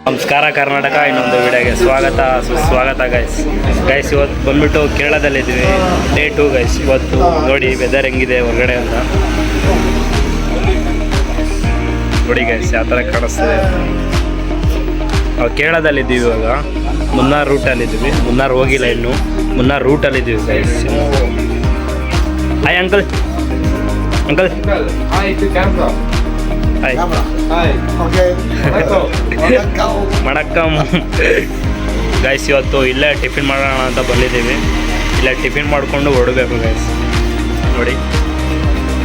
ನಮಸ್ಕಾರ ಕರ್ನಾಟಕ, ಇನ್ನೊಂದು ವಿಡಿಯೋಗೆ ಸುಸ್ವಾಗತ ಗೈಸ್. ಇವತ್ತು ಬಂದ್ಬಿಟ್ಟು ಕೇರಳದಲ್ಲಿದ್ದೀವಿ, ಡೇ 2 ಗೈಸ್. ಇವತ್ತು ನೋಡಿ ವೆದರ್ ಹೆಂಗಿದೆ ಹೊರಗಡೆ ಅಂತ ನೋಡಿ ಗೈಸ್, ಯಾವ ಥರ ಕಾಣಿಸ್ತದೆ. ನಾವು ಕೇರಳದಲ್ಲಿದ್ದೀವಿ ಇವಾಗ, ಮುನ್ನಾರ್ ರೂಟಲ್ಲಿದ್ದೀವಿ. ಮುನ್ನಾರ್ ಹೋಗಿಲ್ಲ ಇನ್ನು, ಮುನ್ನಾರ್ ರೂಟಲ್ಲಿದ್ದೀವಿ ಗೈಸ್. Hi uncle. ಹಾಯ್ ವಣಕ್ಕಮ್ ಗೈಸ್. ಇವತ್ತು ಇಲ್ಲೇ ಟಿಫಿನ್ ಮಾಡೋಣ ಅಂತ ಬಂದಿದ್ದೀವಿ. ಇಲ್ಲೇ ಟಿಫಿನ್ ಮಾಡಿಕೊಂಡು ಹೊರಡಬೇಕು ಗೈಸ್. ನೋಡಿ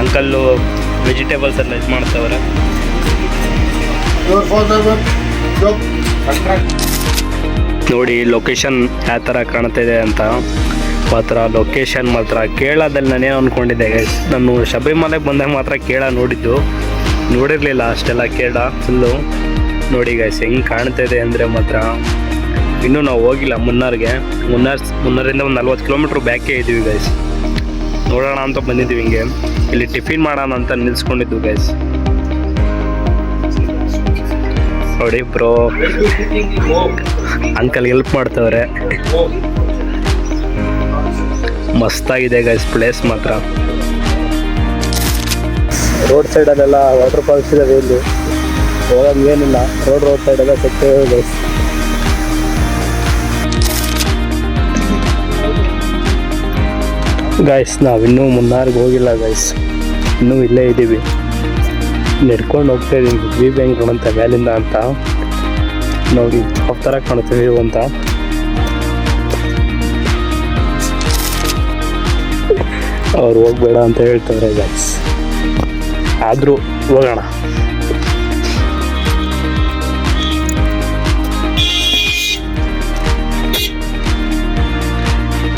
ಅಂಕಲ್ಲು ವೆಜಿಟೇಬಲ್ಸ್ ಎಲ್ಲ ಇದು ಮಾಡ್ತವ್ರೆ. ನೋಡಿ ಲೊಕೇಶನ್ ಯಾವ ಥರ ಕಾಣ್ತಿದೆ ಅಂತ. ಮಾತ್ರ ಲೊಕೇಶನ್ ಮಾತ್ರ ಕೇರಳದಲ್ಲಿ ನಾನೇನು ಅಂದ್ಕೊಂಡಿದ್ದೆ ಗೈಸ್, ನಾನು ಶಬರಿಮಲೆಗೆ ಬಂದಾಗ ಮಾತ್ರ ಕೇರಳ ನೋಡಿರಲಿಲ್ಲ ಅಷ್ಟೆಲ್ಲ. ಕೇರಳ ಫುಲ್ಲು ನೋಡಿ ಗೈಸ್ ಹೆಂಗೆ ಕಾಣ್ತಿದೆ ಅಂದರೆ ಮಾತ್ರ. ಇನ್ನೂ ನಾವು ಹೋಗಿಲ್ಲ ಮುನ್ನಾರಿಂದ ಒಂದು 40 ಕಿಲೋಮೀಟ್ರ್ ಬ್ಯಾಕೇ ಇದ್ದೀವಿ ಗೈಸ್. ನೋಡೋಣ ಅಂತ ಬಂದಿದ್ದೀವಿ. ಹಿಂಗೆ ಇಲ್ಲಿ ಟಿಫಿನ್ ಮಾಡೋಣ ಅಂತ ನಿಲ್ಸ್ಕೊಂಡಿದ್ದು ಗೈಸ್. ನೋಡಿ ಬ್ರೋ, ಅಂಕಲ್ ಹೆಲ್ಪ್ ಮಾಡ್ತವ್ರೆ. ಮಸ್ತಾಗಿದೆ ಗೈಸ್ ಪ್ಲೇಸ್ ಮಾತ್ರ. ರೋಡ್ ಸೈಡಲ್ಲೆಲ್ಲ ವಾಟರ್ ಫಾಲ್ಸ್ ಇದಾವೆ. ಇಲ್ಲಿ ಹೋಗಂಗೇನಿಲ್ಲ, ರೋಡ್ ಸೈಡೆಲ್ಲ ಸಿಗ್ತೇವೆ ಗೈಸ್. ಗೈಸ್ ನಾವಿನ್ನೂ ಮುನ್ನಾರ್ಗೆ ಹೋಗಿಲ್ಲ ಗೈಸ್, ಇನ್ನೂ ಇಲ್ಲೇ ಇದ್ದೀವಿ. ನಡ್ಕೊಂಡು ಹೋಗ್ತಾ ಇದ್ದೀವಿ. ವ್ಯೂ ಹೆಂಗೆ ಕಾಣುತ್ತೆ ಮೇಲಿಂದ ಅಂತ ನೋಡಿ, ಯಾವ ಥರ ಕಾಣುತ್ತೆ ವ್ಯೂ ಅಂತ. ಅವ್ರು ಹೋಗ್ಬೇಡ ಅಂತ ಹೇಳ್ತಾರೆ ಗೈಸ್, ಆದರೂ ಹೋಗೋಣ.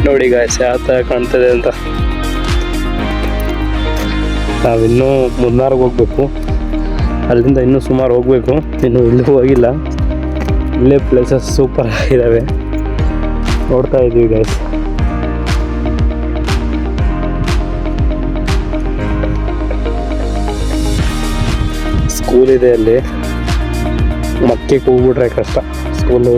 ನೋಡಿ ಗಾಯ್ಸ್ ಯಾವ ಥರ ಕಾಣ್ತದೆ ಅಂತ. ನಾವಿನ್ನೂ ಮುನ್ನಾರ್ಗೆ ಹೋಗ್ಬೇಕು, ಅಲ್ಲಿಂದ ಇನ್ನೂ ಸುಮಾರು ಹೋಗ್ಬೇಕು. ಇನ್ನೂ ಇಲ್ಲೂ ಹೋಗಿಲ್ಲ. ಇಲ್ಲೇ ಪ್ಲೇಸಸ್ ಸೂಪರ್ ಆಗಿದ್ದಾವೆ, ನೋಡ್ತಾ ಇದ್ದೀವಿ ಗೈಸ್. ಸ್ಕೂಲ್ ಇದೆ ಅಲ್ಲಿ, ಮಕ್ಕಳಿಗೆ ಹೋಗ್ಬಿಟ್ರೆ ಕಷ್ಟ ಸ್ಕೂಲು.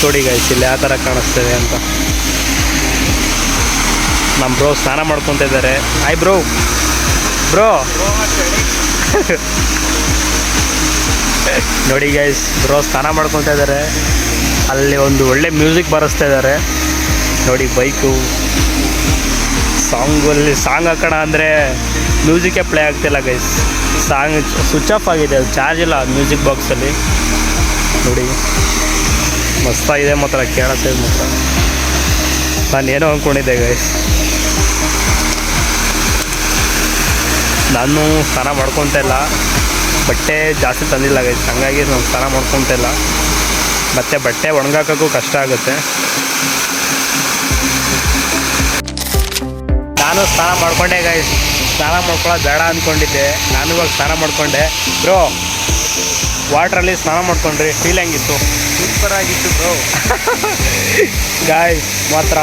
ನೋಡಿ ಗೈಸ್ ಇಲ್ಲಿ ಯಾವ ಥರ ಕಾಣಿಸ್ತದೆ ಅಂತ. ನಮ್ಮ ಬ್ರೋ ಸ್ನಾನ ಮಾಡ್ಕೊತ ಇದ್ದಾರೆ. Hi bro. ನೋಡಿ ಗೈಸ್, ಬ್ರೋ ಸ್ನಾನ ಮಾಡ್ಕೊತಾ ಇದ್ದಾರೆ. ಅಲ್ಲಿ ಒಂದು ಒಳ್ಳೆ ಮ್ಯೂಸಿಕ್ ಬರೆಸ್ತಾ ಇದ್ದಾರೆ ನೋಡಿ. ಬೈಕು ಸಾಂಗ್ ಹಾಕೋಣ ಅಂದರೆ ಮ್ಯೂಸಿಕ್ಕೇ ಪ್ಲೇ ಆಗ್ತಿಲ್ಲ ಗೈಸ್. ಸಾಂಗ್ ಸ್ವಿಚ್ ಆಫ್ ಆಗಿದೆ, ಅದು ಚಾರ್ಜ್ ಇಲ್ಲ ಮ್ಯೂಸಿಕ್ ಬಾಕ್ಸಲ್ಲಿ. ನೋಡಿ ಮಸ್ತಾಗಿದೆ ಮಾತ್ರ, ಕೇಳತ್ತೆ ಮಾತ್ರ. ನಾನು ಏನೋ ಅಂದ್ಕೊಂಡಿದ್ದೆ ಗೈಸ್. ನಾನು ಸ್ನಾನ ಮಾಡ್ಕೊತ ಇಲ್ಲ, ಬಟ್ಟೆ ಜಾಸ್ತಿ ತಂದಿಲ್ಲ ಗೈಸ್, ಹಂಗಾಗಿ ನಾನು ಸ್ನಾನ ಮಾಡ್ಕೊತ ಇಲ್ಲ. ಮತ್ತು ಬಟ್ಟೆ ಒಣಗಾಕೋಕ್ಕೂ ಕಷ್ಟ ಆಗುತ್ತೆ. ನಾನು ಸ್ನಾನ ಮಾಡ್ಕೊಂಡೆ ಗೈಸ್. ಸ್ನಾನ ಮಾಡ್ಕೊಳ್ಳೋದು ಬೇಡ ಅಂದ್ಕೊಂಡಿದ್ದೆ, ನಾನು ಇವಾಗ ಸ್ನಾನ ಮಾಡಿಕೊಂಡೆ. ಬ್ರೋ ವಾಟ್ರಲ್ಲಿ ಸ್ನಾನ ಮಾಡ್ಕೊಂಡ್ರಿ, ಫೀಲ್ ಹೆಂಗಿತ್ತು? ಸೂಪರ್ ಆಗಿತ್ತು ಬ್ರೋ. ಗಾಯ್ಸ್ ಮಾತ್ರ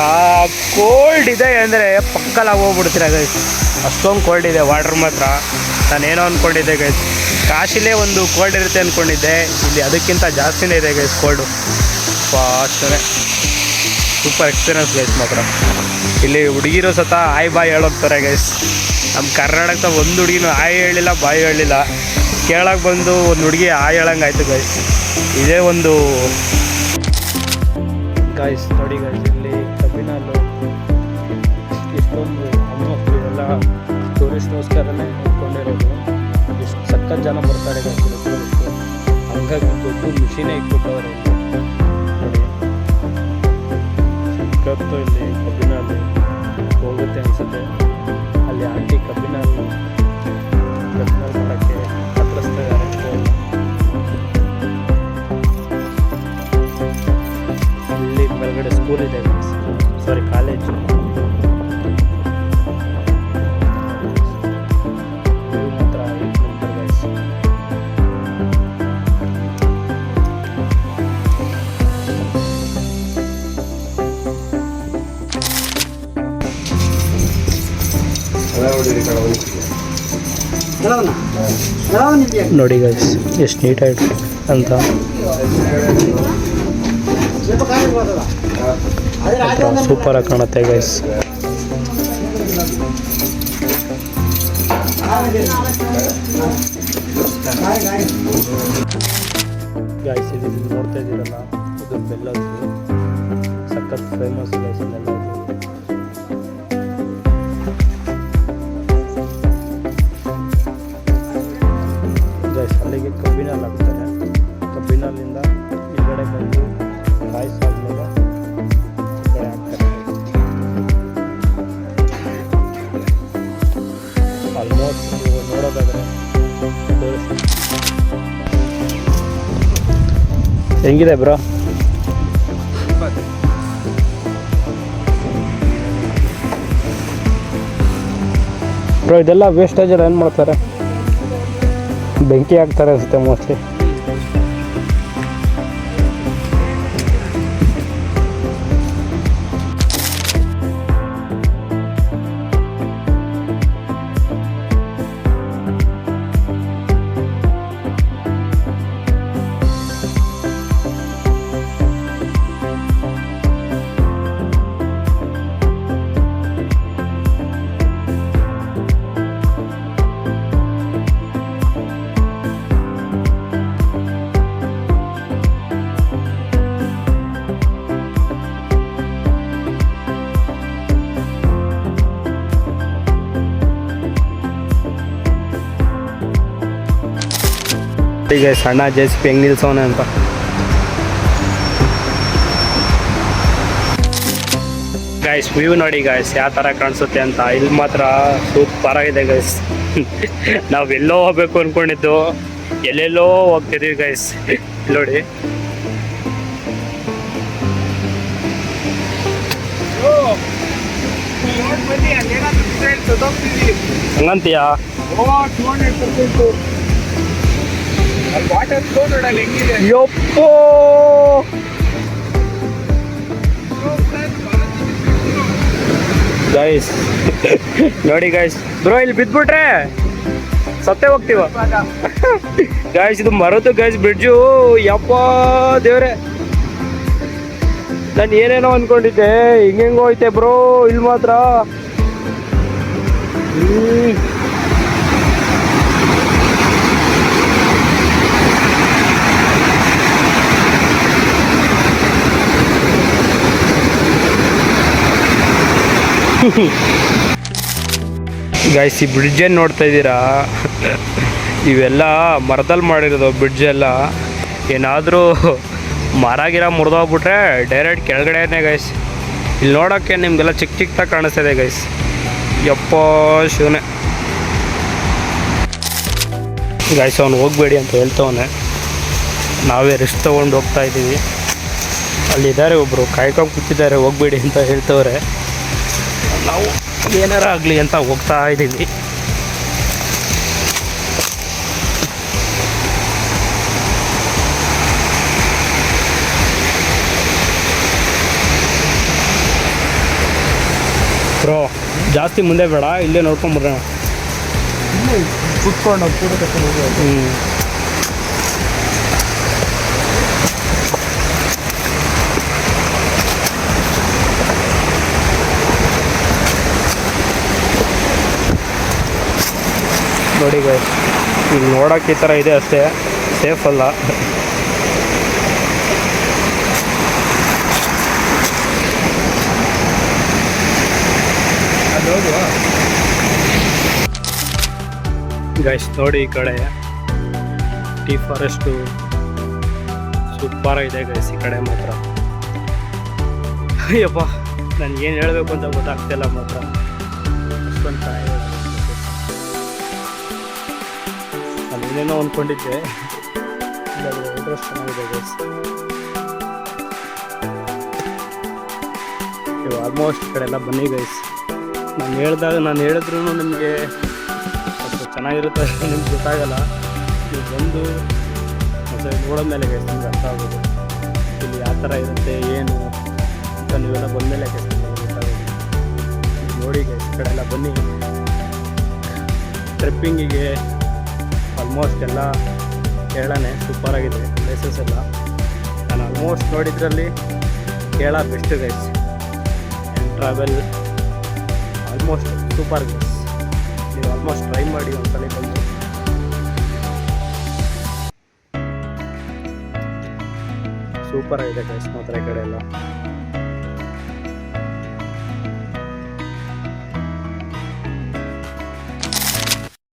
ಕೋಲ್ಡ್ ಇದೆ ಅಂದರೆ ಪಕ್ಕಲಾಗಿ ಹೋಗ್ಬಿಡ್ತೀರ ಗೈಸ್, ಅಷ್ಟೊಂದು ಕೋಲ್ಡ್ ಇದೆ ವಾಟ್ರ್ ಮಾತ್ರ. ನಾನೇನೋ ಅಂದ್ಕೊಂಡಿದ್ದೆ ಗೈಸ್, ಕಾಶಿಲೇ ಒಂದು ಕೋಲ್ಡ್ ಇರುತ್ತೆ ಅಂದ್ಕೊಂಡಿದ್ದೆ, ಇಲ್ಲಿ ಅದಕ್ಕಿಂತ ಜಾಸ್ತಿನೇ ಇದೆ ಗೈಸ್ ಕೋಲ್ಡು. ಅಷ್ಟೇ ಸೂಪರ್ ಎಕ್ಸ್ಪೀರಿಯನ್ಸ್ ಗೈಸ್ ಮಾತ್ರ. ಇಲ್ಲಿ ಹುಡುಗಿರು ಸತ ಆಯ್ ಬಾಯ್ ಹೇಳೋಗ್ತಾರೆ ಗೈಸ್. ನಮ್ಮ ಕರ್ನಾಟಕದ ಒಂದು ಹುಡುಗಿನೂ ಆಯ್ ಹೇಳಿಲ್ಲ, ಬಾಯ್ ಹೇಳಿಲ್ಲ. ಕೇಳಕ್ಕೆ ಬಂದು ಒಂದು ಹುಡುಗಿ ಆಯ್ ಹೇಳಂಗಾಯ್ತು ಗೈಸ್. ಇದೇ ಒಂದು ಗೈಸ್. ನೋಡಿ ಗೈಸ್ ಇಲ್ಲಿ ಕಬ್ಬಿನಲ್ಲು ಇಷ್ಟೊಂದು ಹೆಣ್ಮಕ್ಳು ಎಲ್ಲ ಟೂರಿಸ್ಟ್ಗೋಸ್ಕರನೇ ಇಟ್ಕೊಂಡಿರೋದು. ಎಷ್ಟು ಸಖತ್ ಜನ ಬರ್ತಾರೆ ಗೈಸ್ ಟೂರಿಸ್ಟು. ಹಂಗಾಗಿ ದೊಡ್ಡ ಮಿಷಿನೇ ಇಟ್ಬಿಟ್ಟವ್ರೆ ನೋಡಿ. ಸಖತ್ತು ಇಲ್ಲಿ ಕಬ್ಬಿನಲ್ಲಿ ಹೋಗುತ್ತೆ ಅನಿಸುತ್ತೆ. ಅಲ್ಲಿ ಆಂಟಿ ಕಬ್ಬಿನಲ್ಲಿ ಮಾಡೋಕ್ಕೆ ಹತ್ತಿಸ್ತಾ ಇದ್ದಾರೆ. ಇಲ್ಲಿ ಮೇಲ್ಗಡೆ ಸ್ಕೂಲ್ ಇದೆ, ಸಾರಿ ಕಾಲೇಜು. ಮಾತ್ರ ನೋಡಿ ಗೈಸ್ ಎಷ್ಟು ನೀಟಾಗಿ ಅಂತ ಸೂಪರಾಗಿ ಕಾಣುತ್ತೆ ಗೈಸ್. ಗೈಸ್ ಇದು ನೋಡ್ತಾ ಇದ್ದೀರಲ್ಲ, ಇದು ಬೆಲ್ಲದ್ದು ಸಖತ್ ಫೇಮಸ್ ಗೈಸ್. ಇಲ್ಲೆಲ್ಲ ಗೈಸ್ ಅಲ್ಲಿಗೆ ಕಬ್ಬಿನಲ್ಲಿ ಹಾಕ್ತಾರೆ. ಕಬ್ಬಿನಲ್ಲಿಂದ ಈ ಕಡೆ ಬಂದು ಕಾಯಿಸಾದ್ಮೇಲೆ ಈ ಕಡೆ ಹಾಕ್ತಾರೆ. ಆಲ್ಮೋಸ್ಟ್ ನೀವು ನೋಡೋದಾದ್ರೆ ಹೆಂಗಿದೆ ಬ್ರೋ? ಬ್ರೋ ಇದೆಲ್ಲ ವೇಸ್ಟೇಜಲ್ಲಿ ಏನು ಮಾಡ್ತಾರೆ? ಬೆಂಕಿ ಹಾಕ್ತಾರೆ ಅನಿಸುತ್ತೆ ಮೋಸ್ಟ್ಲಿ. ಈಗ ಸಣ್ಣ JCB ಹೆಂಗೆ ನಿಲ್ಸೋನೆ ಅಂತ. ಗೈಸ್ ವ್ಯೂ ನೋಡಿ ಗೈಸ್ ಯಾವ ಥರ ಕಾಣಿಸುತ್ತೆ ಅಂತ. ಇಲ್ಲಿ ಮಾತ್ರ ಸೂಪರ್ ಆಗಿದೆ ಗೈಸ್. ನಾವು ಎಲ್ಲೋ ಹೋಗ್ಬೇಕು ಅಂದ್ಕೊಂಡಿದ್ದು ಎಲ್ಲೆಲ್ಲೋ ಹೋಗ್ತಿದ್ದೀವಿ ಗೈಸ್. ನೋಡಿ ಹಂಗಂತೀಯಾ? ಯಪ್ಪೋ ಗೈಸ್ ನೋಡಿ ಗೈಸ್. ಬ್ರೋ ಇಲ್ಲಿ ಬಿದ್ಬಿಟ್ರೆ ಸತ್ತೇ ಹೋಗ್ತೀವ ಗೈಸ್. ಇದು ಮರದ್ದು ಗೈಸ್ ಬ್ರಿಡ್ಜು. ಯಪ್ಪ ದೇವ್ರೆ, ನಾನು ಏನೇನೋ ಅಂದ್ಕೊಂಡಿದ್ದೆ, ಹಿಂಗೆಂಗೋ ಐತೆ ಬ್ರೋ ಇಲ್ಲಿ ಮಾತ್ರ. ಗೈಸ್ ಈ ಬ್ರಿಡ್ಜ್ ಏನು ನೋಡ್ತಾ ಇದ್ದೀರಾ? ಇವೆಲ್ಲ ಮರದಲ್ಲಿ ಮಾಡಿರೋದು ಬ್ರಿಡ್ಜ್ ಎಲ್ಲ. ಏನಾದರೂ ಮರ ಗಿರ ಮುರಿದೋಗ್ಬಿಟ್ರೆ ಡೈರೆಕ್ಟ್ ಕೆಳಗಡೆನೇ ಗೈಸ್. ಇಲ್ಲಿ ನೋಡೋಕ್ಕೆ ನಿಮಗೆಲ್ಲ ಚಿಕ್ಕ ಚಿಕ್ಕದಾಗಿ ಕಾಣಿಸ್ತಿದೆ ಗೈಸ್. ಯಪ್ಪ ಶಿವನೇ ಗೈಸ್, ಅವ್ನು ಹೋಗಬೇಡಿ ಅಂತ ಹೇಳ್ತವನೆ. ನಾವೇ ರಿಸ್ಕ್ ತೊಗೊಂಡು ಹೋಗ್ತಾ ಇದ್ದೀವಿ. ಅಲ್ಲಿದ್ದಾರೆ ಒಬ್ಬರು ಕಾಯ್ಕೊಂಡು ಕೂತಿದ್ದಾರೆ, ಹೋಗಬೇಡಿ ಅಂತ ಹೇಳ್ತವ್ರೆ. ನಾವು ಏನಾರ ಆಗಲಿ ಅಂತ ಹೋಗ್ತಾ ಇದ್ದೀವಿ. ಬ್ರೋ ಜಾಸ್ತಿ ಮುಂದೆ ಬೇಡ, ಇಲ್ಲೇ ನೋಡ್ಕೊಂಬರೋಣ. ಕುತ್ಕೊಂಡು ನೋಡಿ ಗೈಸ್, ಈಗ ನೋಡೋಕ್ಕೆ ಈ ಥರ ಇದೆ ಅಷ್ಟೇ, ಸೇಫ್ ಅಲ್ಲ. ಗೈಸ್ ನೋಡಿ ಈ ಕಡೆ ಟೀ ಫಾರೆಸ್ಟು ಸೂಪರ್ ಇದೆ ಗೈಸ್. ಈ ಕಡೆ ಮಾತ್ರ ಅಯ್ಯಪ್ಪ ನನಗೇನು ಹೇಳಬೇಕು ಅಂತ ಗೊತ್ತಾಗ್ತಿಲ್ಲ ಮಾತ್ರ. ಅಷ್ಟೊಂದು ನಾನೇನೇನೋ ಅಂದ್ಕೊಂಡಿದ್ದೆ, ಇಂಟ್ರೆಸ್ಟ್ ಚೆನ್ನಾಗಿದೆ ಗೈಸ್. ನೀವು ಆಲ್ಮೋಸ್ಟ್ ಈ ಕಡೆ ಎಲ್ಲ ಬನ್ನಿ ಗೈಸ್. ನಾನು ಹೇಳಿದ್ರೂ ನಿಮಗೆ ಸ್ವಲ್ಪ ಚೆನ್ನಾಗಿರುತ್ತೆ ನಿಮ್ಗೆ ಗೊತ್ತಾಗಲ್ಲ. ನೀವು ಬಂದು ಮತ್ತು ನೋಡೋದ್ಮೇಲೆ ಗೈಸ್ ನಿಮ್ಗೆ ಅರ್ಥ ಆಗೋದು ಇಲ್ಲಿ ಯಾವ ಥರ ಇರುತ್ತೆ ಏನು ಅಂತ. ನೀವೆಲ್ಲ ಬಂದಮೇಲೆ ಗೈಸ್ ನಿಮಗೆ ಗೊತ್ತಾಗೋದು. ನೋಡಿ ಗೈಸ್ ಈ ಕಡೆ ಎಲ್ಲ ಬನ್ನಿ. ಟ್ರಿಪ್ಪಿಂಗಿಗೆ ಆಲ್ಮೋಸ್ಟ್ ಎಲ್ಲ ಕೇರಳನೇ ಸೂಪರಾಗಿದೆ ಪ್ಲೇಸಸ್ ಎಲ್ಲ. ನಾನು ಆಲ್ಮೋಸ್ಟ್ ನೋಡಿದ್ರಲ್ಲಿ Kerala best guys. And travel almost super guys. ನೀವು ಆಲ್ಮೋಸ್ಟ್ ಟ್ರೈ ಮಾಡಿ ಒಂದ್ಸಲ ಬಂದು. ಸೂಪರ್ ಆಗಿದೆ ಗೈಸ್ ಮಾತ್ರ ಈ ಕಡೆ ಎಲ್ಲ.